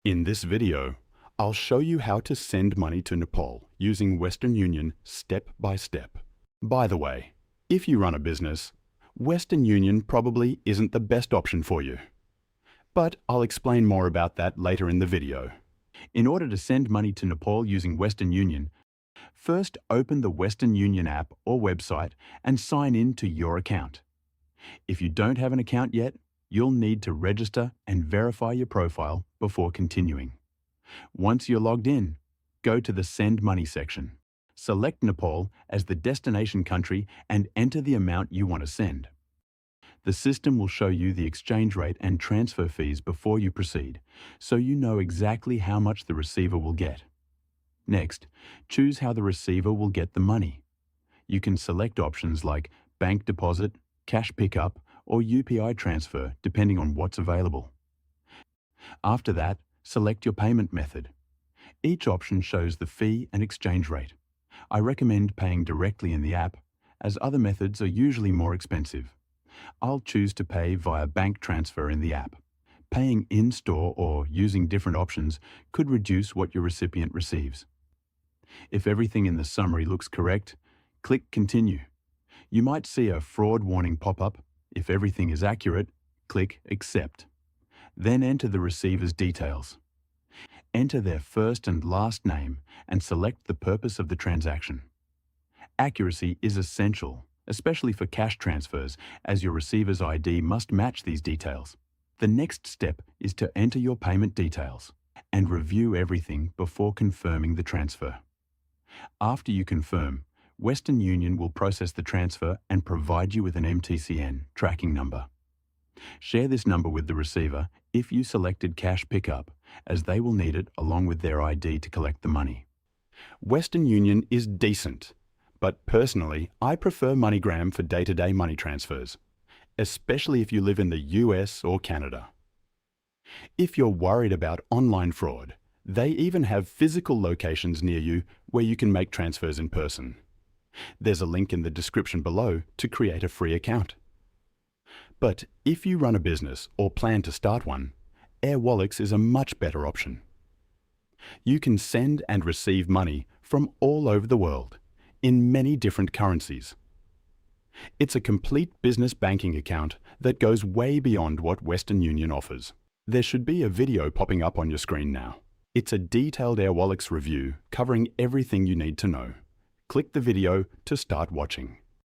In this video, I'll show you how to send money to Nepal using Western Union step by step. By the way, if you run a business, Western Union probably isn't the best option for you. But I'll explain more about that later in the video. In order to send money to Nepal using Western Union, first open the Western Union app or website and sign in to your account. If you don't have an account yet, you'll need to register and verify your profile before continuing. Once you're logged in, go to the Send Money section. Select Nepal as the destination country and enter the amount you want to send. The system will show you the exchange rate and transfer fees before you proceed, so you know exactly how much the receiver will get. Next, choose how the receiver will get the money. You can select options like bank deposit, cash pickup, or UPI transfer, depending on what's available. After that, select your payment method. Each option shows the fee and exchange rate. I recommend paying directly in the app, as other methods are usually more expensive. I'll choose to pay via bank transfer in the app. Paying in-store or using different options could reduce what your recipient receives. If everything in the summary looks correct, click Continue. You might see a fraud warning pop up. If everything is accurate, click Accept. Then enter the receiver's details. Enter their first and last name and select the purpose of the transaction. Accuracy is essential, especially for cash transfers, as your receiver's ID must match these details. The next step is to enter your payment details and review everything before confirming the transfer. After you confirm, Western Union will process the transfer and provide you with an MTCN tracking number. Share this number with the receiver if you selected cash pickup, as they will need it along with their ID to collect the money. Western Union is decent, but personally, I prefer MoneyGram for day-to-day money transfers, especially if you live in the US or Canada. If you're worried about online fraud, they even have physical locations near you where you can make transfers in person. There's a link in the description below to create a free account. But if you run a business or plan to start one, Airwallex is a much better option. You can send and receive money from all over the world, in many different currencies. It's a complete business banking account that goes way beyond what Western Union offers. There should be a video popping up on your screen now. It's a detailed Airwallex review covering everything you need to know. Click the video to start watching.